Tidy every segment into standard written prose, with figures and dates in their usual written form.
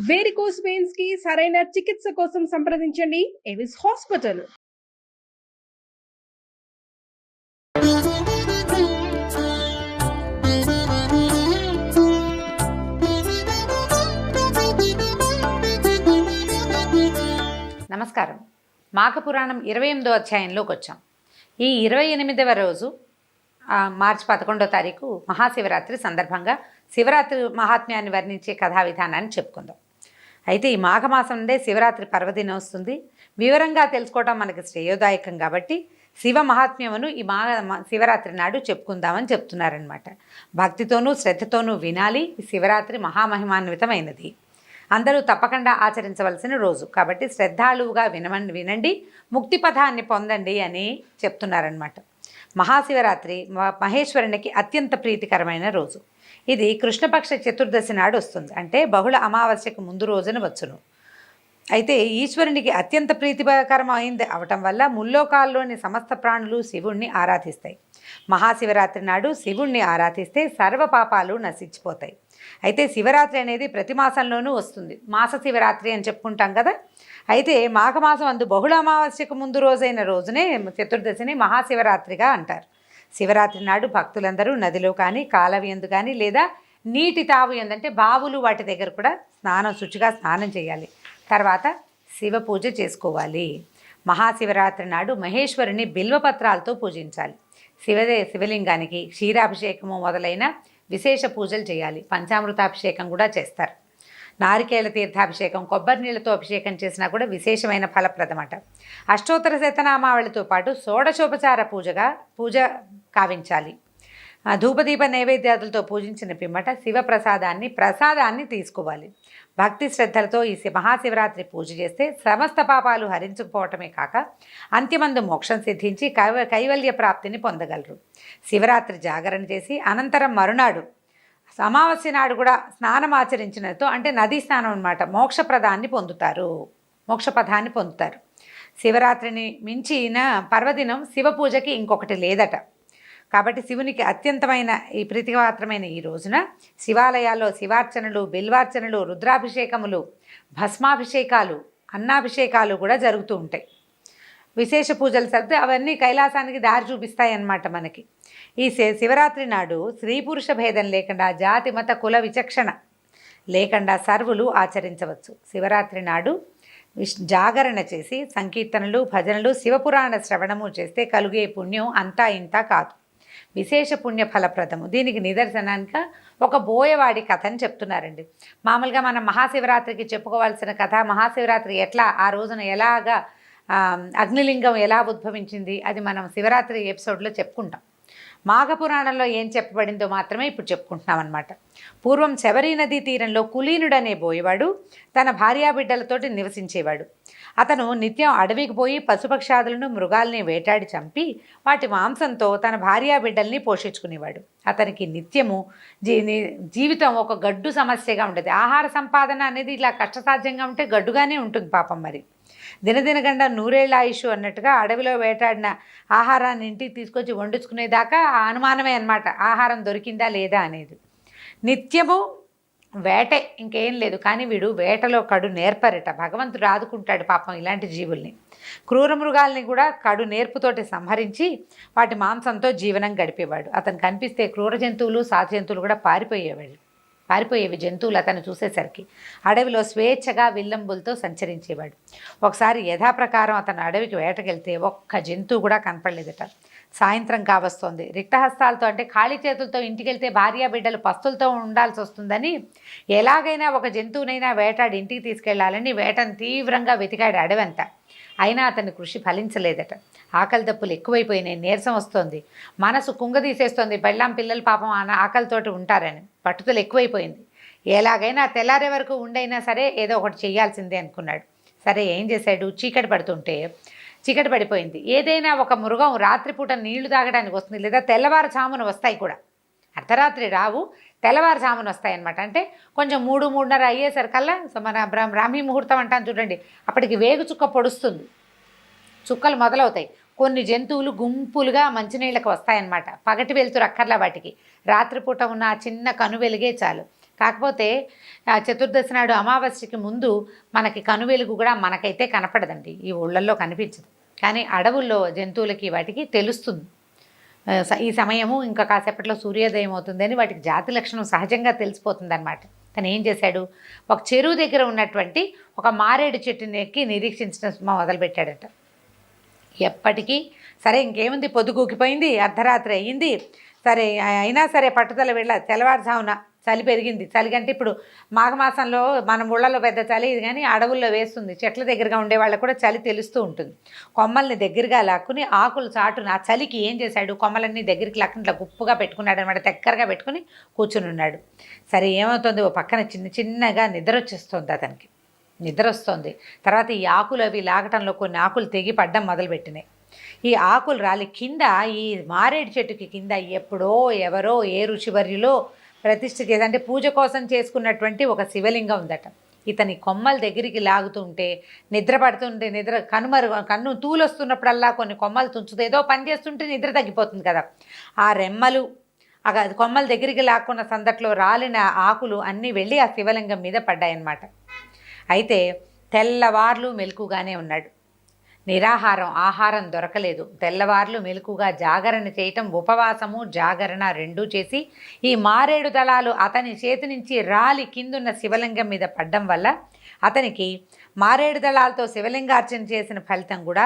Varicose veins కి సరైన చికిత్స కోసం సంప్రదించండి ఎవిస్ హాస్పిటల్. నమస్కారం. మాఘపురాణం 28వ అధ్యాయంలోకి వచ్చాం. ఈ 28వ రోజు మార్చి 11వ తారీఖు మహాశివరాత్రి సందర్భంగా శివరాత్రి మహాత్మ్యాన్ని వర్ణించే కథా విధానాన్ని చెప్పుకుందాం. అయితే ఈ మాఘమాసం నుండే శివరాత్రి పర్వదినం వస్తుంది. వివరంగా తెలుసుకోవడం మనకి శ్రేయోదాయకం కాబట్టి శివ మహాత్మ్యమును ఈ శివరాత్రి నాడు చెప్పుకుందామని చెప్తున్నారనమాట. భక్తితోనూ శ్రద్ధతోనూ వినాలి. ఈ శివరాత్రి మహామహిమాన్వితమైనది, అందరూ తప్పకుండా ఆచరించవలసిన రోజు కాబట్టి శ్రద్ధాళువుగా వినండి, ముక్తి పథాన్ని పొందండి అని చెప్తున్నారనమాట. మహాశివరాత్రి మహేశ్వరునికి అత్యంత ప్రీతికరమైన రోజు. ఇది కృష్ణపక్ష చతుర్దశి నాడు వస్తుంది, అంటే బహుళ అమావాస్యకు ముందు రోజున వచ్చును. అయితే ఈశ్వరునికి అత్యంత ప్రీతికరమైంది అవటం వల్ల ముల్లోకాల్లోని సమస్త ప్రాణులు శివుణ్ణి ఆరాధిస్తాయి. మహాశివరాత్రి నాడు శివుణ్ణి ఆరాధిస్తే సర్వ పాపాలు నశించిపోతాయి. అయితే శివరాత్రి అనేది ప్రతి మాసంలోనూ వస్తుంది. మాస శివరాత్రి అని చెప్పుకుంటాం కదా. అయితే మాఘమాసం అందు బహుళ అమావాస్యకు ముందు రోజైన రోజునే చతుర్దశిని మహాశివరాత్రిగా అంటారు. శివరాత్రి నాడు భక్తులందరూ నదిలో కానీ కాలవ యందు కానీ లేదా నీటి తావు ఎందంటే బావులు వాటి దగ్గర కూడా శుచిగా స్నానం చేయాలి. తర్వాత శివ పూజ చేసుకోవాలి. మహాశివరాత్రి నాడు మహేశ్వరుని బిల్వపత్రాలతో పూజించాలి. శివలింగానికి క్షీరాభిషేకము మొదలైన విశేష పూజలు చేయాలి. పంచామృతాభిషేకం కూడా చేస్తారు. నారికేళ తీర్థాభిషేకం, కొబ్బరి నీళ్ళతో అభిషేకం చేసినా కూడా విశేషమైన ఫలప్రదమట. అష్టోత్తర శతనామావళితో పాటు షోడశోపచార పూజ కావించాలి. ధూపదీప నైవేద్యాదులతో పూజించిన పిమ్మట ప్రసాదాన్ని తీసుకోవాలి. భక్తి శ్రద్ధలతో ఈ మహాశివరాత్రి పూజ చేస్తే సమస్త పాపాలు హరించుకుపోవటమే కాక అంత్యమందు మోక్షం సిద్ధించి కైవల్య ప్రాప్తిని పొందగలరు. శివరాత్రి జాగరణ చేసి అనంతరం మరునాడు అమావాస్య నాడు కూడా స్నానం ఆచరించినతో, అంటే నదీ స్నానం అన్నమాట, మోక్షపదాన్ని పొందుతారు. శివరాత్రిని మించిన పర్వదినం శివ పూజకి ఇంకొకటి లేదట. కాబట్టి శివునికి అత్యంతమైన ఈ ప్రీతిపాత్రమైన ఈ రోజున శివాలయాల్లో శివార్చనలు, బిల్వార్చనలు, రుద్రాభిషేకములు, భస్మాభిషేకాలు, అన్నాభిషేకాలు కూడా జరుగుతూ ఉంటాయి. విశేష పూజలు సర్ది అవన్నీ కైలాసానికి దారి చూపిస్తాయి అన్నమాట మనకి. ఈ శివరాత్రి నాడు స్త్రీ పురుష భేదం లేకుండా, జాతి మత కుల విచక్షణ లేకుండా సర్వులు ఆచరించవచ్చు. శివరాత్రి నాడు జాగరణ చేసి సంకీర్తనలు, భజనలు, శివపురాణ శ్రవణము చేస్తే కలిగే పుణ్యం అంతా ఇంతా కాదు, విశేష పుణ్య ఫలప్రదము. దీనికి నిదర్శనానికి ఒక బోయవాడి కథని చెప్తున్నారండి. మామూలుగా మనం మహాశివరాత్రికి చెప్పుకోవాల్సిన కథ, మహాశివరాత్రి ఎట్లా ఆ రోజున ఎలాగా అగ్నిలింగం ఎలా ఉద్భవించింది, అది మనం శివరాత్రి ఎపిసోడ్లో చెప్పుకుంటాం. మాఘపురాణంలో ఏం చెప్పబడిందో మాత్రమే ఇప్పుడు చెప్పుకుంటున్నాం అన్నమాట. పూర్వం శబరీ నదీ తీరంలో కులీనుడనే బోయేవాడు తన భార్యాబిడ్డలతోటి నివసించేవాడు. అతను నిత్యం అడవికి పోయి పశుపక్షాదులను, మృగాల్ని వేటాడి చంపి వాటి మాంసంతో తన భార్యాబిడ్డల్ని పోషించుకునేవాడు. అతనికి నిత్యము జీవితం ఒక గడ్డు సమస్యగా ఉండేది. ఆహార సంపాదన అనేది ఇలా కష్టసాధ్యంగా ఉంటే గడ్డుగానే ఉంటుంది పాపం. మరి దినదినగండ నూరేళ్ల ఆయుష్ అన్నట్టుగా అడవిలో వేటాడిన ఆహారాన్ని ఇంటికి తీసుకొచ్చి వండించుకునేదాకా అనుమానమే అన్నమాట, ఆహారం దొరికిందా లేదా అనేది. నిత్యము వేటే, ఇంకేం లేదు. కానీ వీడు వేటలో కడు నేర్పరట. భగవంతుడు ఆదుకుంటాడు పాపం ఇలాంటి జీవుల్ని. క్రూర మృగాల్ని కూడా కడు నేర్పుతోటి సంహరించి వాటి మాంసంతో జీవనం గడిపేవాడు. అతను కనిపిస్తే క్రూర జంతువులు, సాధు జంతువులు కూడా పారిపోయేవి జంతువులు అతను చూసేసరికి. అడవిలో స్వేచ్ఛగా విల్లంబులతో సంచరించేవాడు. ఒకసారి యథాప్రకారం అతను అడవికి వేటకెళ్తే ఒక్క జంతువు కూడా కనపడలేదట. సాయంత్రం కావస్తోంది. రిక్తహస్తాలతో, అంటే ఖాళీ చేతులతో ఇంటికెళ్తే భార్యాబిడ్డలు పస్తులతో ఉండాల్సి వస్తుందని ఎలాగైనా ఒక జంతువునైనా వేటాడి ఇంటికి తీసుకెళ్లాలని వేటను తీవ్రంగా వెతికాడు అడవంతా. అయినా అతని కృషి ఫలించలేదట. ఆకలి దప్పులు ఎక్కువైపోయినాయి, నీరసం వస్తోంది, మనసు కుంగదీసేస్తోంది. పెళ్ళాం పిల్లలు పాపం ఆకలితోటి ఉంటారని పట్టుదల ఎక్కువైపోయింది. ఎలాగైనా తెల్లారే వరకు ఉండైనా సరే ఏదో ఒకటి చేయాల్సిందే అనుకున్నాడు. సరే, ఏం చేశాడు? చీకటి పడిపోయింది. ఏదైనా ఒక మృగం రాత్రిపూట నీళ్లు తాగడానికి వస్తుంది, లేదా తెల్లవారుజామున వస్తాయి కూడా. అర్ధరాత్రి రావు, తెల్లవారుజామున వస్తాయన్నమాట. అంటే కొంచెం 3-3:30 అయ్యేసరికల్లా మన బ్రాహ్మీ ముహూర్తం అంటాను చూడండి, అప్పటికి వేగు చుక్క పొడుస్తుంది, చుక్కలు మొదలవుతాయి. కొన్ని జంతువులు గుంపులుగా మంచినీళ్ళకి వస్తాయన్నమాట. పగటి వెలుతురు అక్కర్లా వాటికి, రాత్రిపూట ఉన్న చిన్న కను వెలిగే చాలు. కాకపోతే చతుర్దశి నాడు అమావాస్యకి ముందు మనకి కనువెలుగు కూడా మనకైతే కనపడదండి, ఈ ఊళ్ళల్లో కనిపించదు. కానీ అడవుల్లో జంతువులకి వాటికి తెలుస్తుంది. ఈ సమయము ఇంకా కాసేపట్లో సూర్యోదయం అవుతుందని వాటికి జాతి లక్షణం సహజంగా తెలిసిపోతుంది అనమాట. తను ఏం చేశాడు, ఒక చెరువు దగ్గర ఉన్నటువంటి ఒక మారేడు చెట్టుని ఎక్కి నిరీక్షించడం మొదలుపెట్టాడట. ఎప్పటికీ సరే ఇంకేముంది, పొద్దుగూకిపోయింది, అర్ధరాత్రి అయ్యింది, సరే అయినా సరే పట్టుదల వెళ్ళ తెల్లవారుజామున చలి పెరిగింది. చలి కంటే ఇప్పుడు మాఘమాసంలో మన ఊళ్ళలో పెద్ద చలి ఇది, కానీ అడవుల్లో వేస్తుంది. చెట్ల దగ్గరగా ఉండే వాళ్ళకు కూడా చలి తెలుస్తూ ఉంటుంది. కొమ్మల్ని దగ్గరగా లాక్కుని ఆకులు చాటున ఆ చలికి ఏం చేశాడు, కొమ్మలన్నీ దగ్గరికి లాక్కుని ఇట్లా గుప్పుగా పెట్టుకున్నాడు అనమాట. దగ్గరగా పెట్టుకుని కూర్చుని ఉన్నాడు. సరే ఏమవుతుంది, ఓ పక్కన చిన్నగా నిద్ర వచ్చేస్తుంది అతనికి. నిద్ర వస్తుంది. తర్వాత ఈ ఆకులు అవి లాగటంలో కొన్ని ఆకులు తెగి పడ్డం మొదలుపెట్టినాయి. ఈ ఆకులు రాలి కింద ఈ మారేడు చెట్టుకి కింద ఎప్పుడో ఎవరో ఏ ఋషివర్యులో ప్రతిష్ఠ చేసి పూజ కోసం చేసుకున్నటువంటి ఒక శివలింగం ఉందట. ఇతని కొమ్మల దగ్గరికి లాగుతుంటే నిద్ర పడుతుంటే కన్ను తూలొస్తున్నప్పుడల్లా కొన్ని కొమ్మలు తుంచుతుంది. ఏదో పని చేస్తుంటే నిద్ర తగ్గిపోతుంది కదా, ఆ రెమ్మలు కొమ్మల దగ్గరికి లాక్కున్న సందట్లో రాలిన ఆకులు అన్నీ వెళ్ళి ఆ శివలింగం మీద పడ్డాయన్నమాట. అయితే తెల్లవార్లు మెలకుగానే ఉన్నాడు. నిరాహారం, ఆహారం దొరకలేదు. తెల్లవార్లు మెలకుగా జాగరణ చేయటం, ఉపవాసము జాగరణ రెండూ చేసి ఈ మారేడు దళాలు అతని చేతి నుంచి రాలి కిందున్న శివలింగం మీద పడ్డం వల్ల అతనికి మారేడు దళాలతో శివలింగార్చన చేసిన ఫలితం కూడా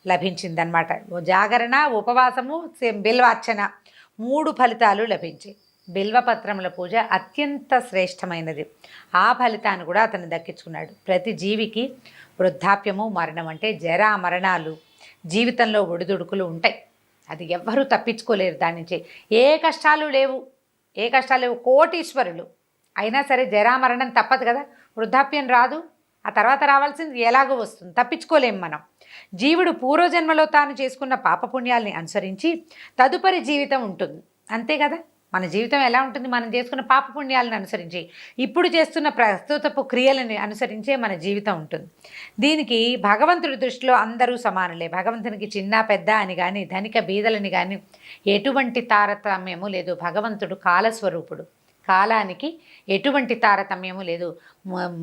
లభించిందనమాట. జాగరణ, ఉపవాసము, బిల్వార్చన 3 ఫలితాలు లభించాయి. బిల్వపత్రముల పూజ అత్యంత శ్రేష్టమైనది. ఆ ఫలితాన్ని కూడా అతను దక్కించుకున్నాడు. ప్రతి జీవికి వృద్ధాప్యము, మరణం అంటే జరా మరణాలు, జీవితంలో ఒడిదుడుకులు ఉంటాయి. అది ఎవ్వరూ తప్పించుకోలేరు. దాని నుంచి ఏ కష్టాలు లేవు. కోటీశ్వరులు అయినా సరే జరామరణం తప్పదు కదా. వృద్ధాప్యం రాదు, ఆ తర్వాత రావాల్సింది ఎలాగో వస్తుంది, తప్పించుకోలేం మనం. జీవుడు పూర్వజన్మలో తాను చేసుకున్న పాపపుణ్యాల్ని అనుసరించి తదుపరి జీవితం ఉంటుంది, అంతే కదా. మన జీవితం ఎలా ఉంటుంది, మనం చేసుకున్న పాపపుణ్యాలను అనుసరించి, ఇప్పుడు చేస్తున్న ప్రస్తుతపు క్రియలని అనుసరించే మన జీవితం ఉంటుంది. దీనికి భగవంతుడి దృష్టిలో అందరూ సమానులే. భగవంతునికి చిన్న పెద్ద అని కానీ, ధనిక బీదలని కానీ ఎటువంటి తారతమ్యము లేదు. భగవంతుడు కాలస్వరూపుడు, కాలానికి ఎటువంటి తారతమ్యము లేదు.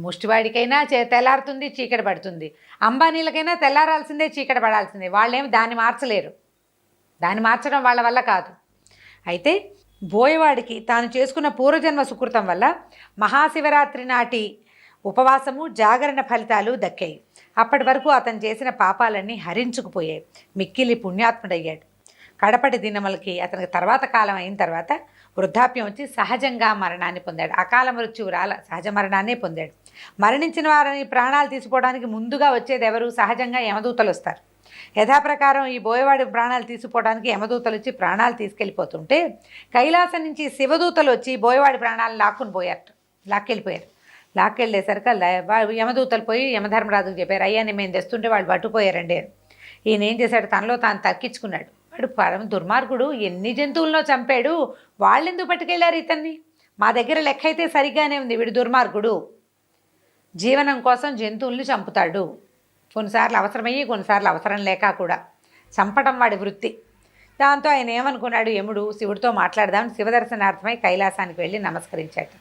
ముష్టివాడికైనా తెల్లారుతుంది, చీకటి పడుతుంది. అంబానీలకైనా తెల్లారాల్సిందే, చీకటి పడాల్సిందే. వాళ్ళేమి దాన్ని మార్చలేరు. దాన్ని మార్చడం వాళ్ళ వల్ల కాదు. అయితే బోయవాడికి తాను చేసుకున్న పూర్వజన్మ సుకృతం వల్ల మహాశివరాత్రి నాటి ఉపవాసము, జాగరణ ఫలితాలు దక్కాయి. అప్పటి వరకు అతను చేసిన పాపాలన్నీ హరించుకుపోయాయి. మిక్కిలి పుణ్యాత్ముడయ్యాడు. కడపటి దినములకి అతనికి తర్వాత కాలం అయిన తర్వాత వృద్ధాప్యం వచ్చి సహజంగా మరణాన్ని పొందాడు. అకాల మృత్యువు రాల, సహజ మరణాన్నే పొందాడు. మరణించిన వారిని ప్రాణాలు తీసుకోవడానికి ముందుగా వచ్చేది ఎవరు? సహజంగా యమదూతలు వస్తారు. యథాప్రకారం ఈ బోయవాడి ప్రాణాలు తీసుకోవడానికి యమదూతలు వచ్చి ప్రాణాలు తీసుకెళ్ళిపోతుంటే కైలాసం నుంచి శివదూతలు వచ్చి బోయవాడి ప్రాణాలు లాక్కెళ్ళిపోయారు. లాక్కెళ్ళేసరికి యమదూతలు పోయి యమధర్మరాజుకు చెప్పారు, అయ్యాన్ని మేము తెస్తుంటే వాళ్ళు పట్టుపోయారండి. ఈయన ఏం చేశాడు, తనలో తాను తక్కించుకున్నాడు. వాడు పరమ దుర్మార్గుడు, ఎన్ని జంతువులను చంపాడు, వాళ్ళెందుకు పట్టుకెళ్ళారు ఇతన్ని? మా దగ్గర లెక్క అయితే సరిగ్గానే ఉంది, వీడు దుర్మార్గుడు, జీవనం కోసం జంతువుల్ని చంపుతాడు. కొన్నిసార్లు అవసరమయ్యి, కొన్నిసార్లు అవసరం లేక కూడా చంపడం వాడి వృత్తి. దాంతో ఆయన ఏమనుకున్నాడు, యముడు శివుడితో మాట్లాడదామని శివదర్శనార్థమై కైలాసానికి వెళ్ళి నమస్కరించాడు.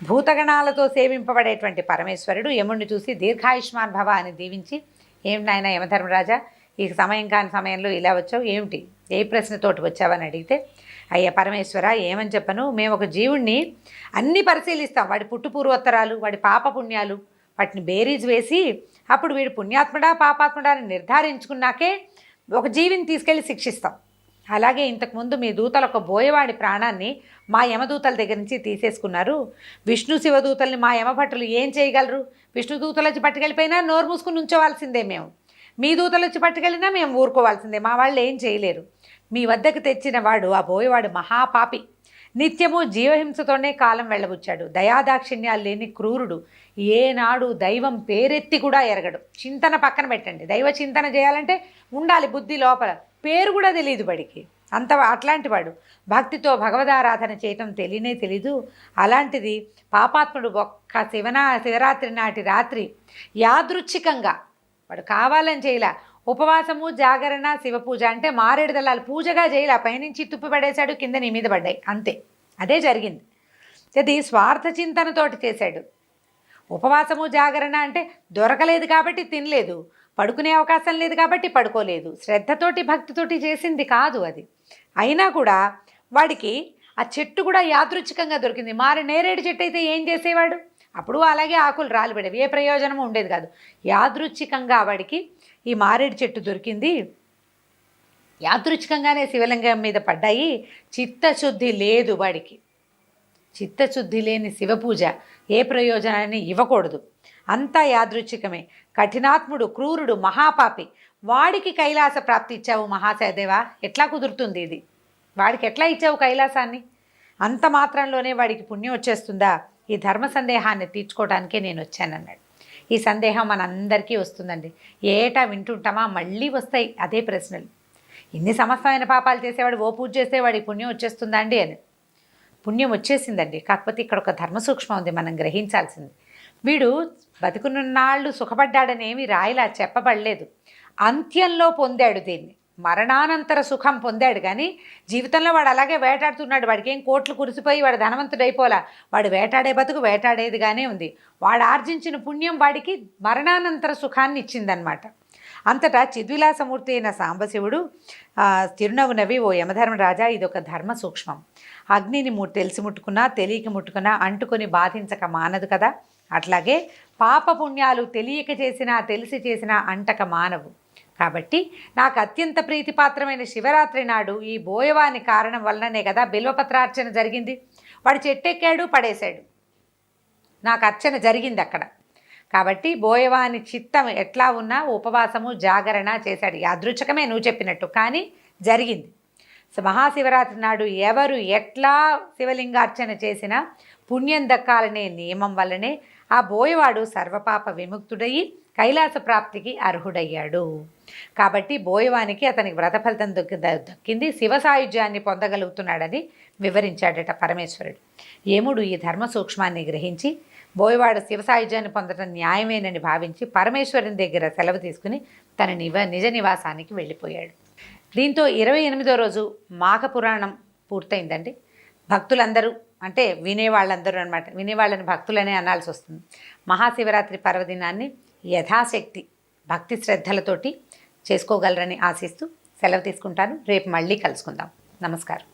భూతగణాలతో సేవింపబడేటువంటి పరమేశ్వరుడు యముడిని చూసి దీర్ఘాయుష్మాన్ భవ అని దీవించి, ఏమిటి నాయన యమధర్మరాజా, ఈ సమయం కాని సమయంలో ఇలా వచ్చావు, ఏమిటి, ఏ ప్రశ్నతోటి వచ్చావని అడిగితే, అయ్యా పరమేశ్వర ఏమని చెప్పను, మేము ఒక జీవుణ్ణి అన్నీ పరిశీలిస్తాం, వాడి పుట్టుపూర్వోత్తరాలు, వాడి పాపపుణ్యాలు, వాటిని బేరీజ్ వేసి అప్పుడు వీడు పుణ్యాత్ముడా పాపాత్ముడా అని నిర్ధారించుకున్నాకే ఒక జీవిని తీసుకెళ్ళి శిక్షిస్తాం. అలాగే ఇంతకుముందు మీ దూతలు ఒక బోయవాడి ప్రాణాన్ని మా యమదూతల దగ్గర నుంచి తీసేసుకున్నారు. విష్ణు శివదూతల్ని మా యమభటులు ఏం చేయగలరు? విష్ణు దూతలు వచ్చి పట్టుకెళ్ళిపోయినా నోరు మూసుకుని ఉంచోవాల్సిందే మేము, మీ దూతలు వచ్చి పట్టుకెళ్ళినా మేము ఊరుకోవాల్సిందే, మా వాళ్ళు ఏం చేయలేరు. మీ వద్దకు తెచ్చిన వాడు ఆ బోయవాడు మహాపాపి, నిత్యము జీవహింసతోనే కాలం వెళ్ళబుచ్చాడు, దయాదాక్షిణ్యాలు లేని క్రూరుడు, ఏనాడు దైవం పేరెత్తి కూడా ఎరగడు. చింతన పక్కన పెట్టండి, దైవ చింతన చేయాలంటే ఉండాలి బుద్ధి లోపల, పేరు కూడా తెలియదు బడికి, అట్లాంటి వాడు. భక్తితో భగవదారాధన చేయటం తెలీదు. అలాంటిది పాపాత్ముడు ఒక్క శివరాత్రి నాటి రాత్రి యాదృచ్ఛికంగా వాడు కావాలని చేయలే. ఉపవాసము, జాగరణ, శివపూజ అంటే మారేడు దళాలు పూజగా చేయలే, పైనుంచి తుప్పి పడేశాడు, కింద నీ మీద పడ్డాయి, అంతే, అదే జరిగింది. అది స్వార్థ చింతనతోటి చేశాడు. ఉపవాసము జాగరణ అంటే దొరకలేదు కాబట్టి తినలేదు, పడుకునే అవకాశం లేదు కాబట్టి పడుకోలేదు, శ్రద్ధతోటి భక్తితోటి చేసింది కాదు అది. అయినా కూడా వాడికి ఆ చెట్టు కూడా యాదృచ్ఛికంగా దొరికింది. నేరేడు చెట్టు అయితే ఏం చేసేవాడు? అప్పుడు అలాగే ఆకులు రాలిపడేవి, ఏ ప్రయోజనం ఉండేది కాదు. యాదృచ్ఛికంగా వాడికి ఈ మారేడు చెట్టు దొరికింది. యాదృచ్ఛికంగానే శివలింగం మీద పడ్డాయి. చిత్తశుద్ధి లేదు వాడికి. చిత్తశుద్ధి లేని శివపూజ ఏ ప్రయోజనాన్ని ఇవ్వకూడదు. అంతా యాదృచ్ఛికమే. కఠినాత్ముడు, క్రూరుడు, మహాపాపి, వాడికి కైలాస ప్రాప్తి ఇచ్చావు మహాశయదేవా. ఎట్లా కుదురుతుంది ఇది? వాడికి ఎట్లా ఇచ్చావు కైలాసాన్ని? అంత మాత్రంలోనే వాడికి పుణ్యం వచ్చేస్తుందా? ఈ ధర్మ సందేహాన్ని తీర్చుకోవడానికే నేను వచ్చానన్నాడు. ఈ సందేహం మనందరికీ వస్తుందండి. ఏటా వింటుంటామా? మళ్ళీ వస్తాయి అదే ప్రశ్నలు. ఇన్ని సమస్తమైన పాపాలు చేసేవాడు ఓ పూజ చేస్తే వాడికి పుణ్యం వచ్చేస్తుందా అండి అని. పుణ్యం వచ్చేసిందండి. కాకపోతే ఇక్కడ ఒక ధర్మ సూక్ష్మం ఉంది, మనం గ్రహించాల్సింది. వీడు బతుకునున్నాళ్ళు సుఖపడ్డాడని ఏమీ రాయిలా చెప్పబడలేదు. అంత్యంలో పొందాడు దీన్ని, మరణానంతర సుఖం పొందాడు. కానీ జీవితంలో వాడు అలాగే వేటాడుతున్నాడు. వాడికి ఏం కోట్లు కురిసిపోయి వాడు ధనవంతుడైపోలా. వాడు వేటాడే బతుకు వేటాడేదిగానే ఉంది. వాడు ఆర్జించిన పుణ్యం వాడికి మరణానంతర సుఖాన్ని ఇచ్చిందనమాట. అంతటా చిద్విలాసమూర్తి అయిన సాంబశివుడు తిరునవ్వు నవ్వి, ఓ యమధర్మరాజా, ఇదొక ధర్మ సూక్ష్మం. అగ్నిని తెలిసి ముట్టుకున్నా తెలియక ముట్టుకున్నా అంటుకొని బాధించక మానదు కదా. అట్లాగే పాపపుణ్యాలు తెలియక చేసినా తెలిసి చేసినా అంటక మానవు. కాబట్టి నాకు అత్యంత ప్రీతిపాత్రమైన శివరాత్రి నాడు ఈ బోయవాని కారణం వలననే కదా బిల్వపత్రార్చన జరిగింది. వాడు చెట్టెక్కాడు, పడేశాడు, నాకు అర్చన జరిగింది అక్కడ. కాబట్టి బోయవాని చిత్తం ఎట్లా ఉన్నా ఉపవాసము జాగరణ చేశాడు. యాదృచ్ఛికమే నువ్వు చెప్పినట్టు, కానీ జరిగింది. మహాశివరాత్రి నాడు ఎవరు ఎట్లా శివలింగార్చన చేసినా పుణ్యం దక్కాలనే నియమం వల్లనే ఆ బోయవాడు సర్వపాప విముక్తుడయి కైలాస ప్రాప్తికి అర్హుడయ్యాడు. కాబట్టి బోయవానికి అతనికి వ్రత ఫలితం దక్కింది, శివ సాయుధ్యాన్ని పొందగలుగుతున్నాడని వివరించాడట పరమేశ్వరుడు. యముడు ఈ ధర్మ సూక్ష్మాన్ని గ్రహించి బోయవాడు శివ సాయుధ్యాన్ని పొందడం న్యాయమేనని భావించి పరమేశ్వరుని దగ్గర సెలవు తీసుకుని తన నిజ నివాసానికి వెళ్ళిపోయాడు. దీంతో 28వ రోజు మాఘ పురాణం పూర్తయిందండి. భక్తులందరూ అంటే వినేవాళ్ళందరూ అనమాట, వినేవాళ్ళని భక్తులనే అనాల్సి వస్తుంది. మహాశివరాత్రి పర్వదినాన్ని యథాశక్తి భక్తి శ్రద్ధలతోటి చేసుకోగలరని ఆశిస్తూ సెలవు తీసుకుంటాను. రేపు మళ్ళీ కలుసుకుందాం. నమస్కారం.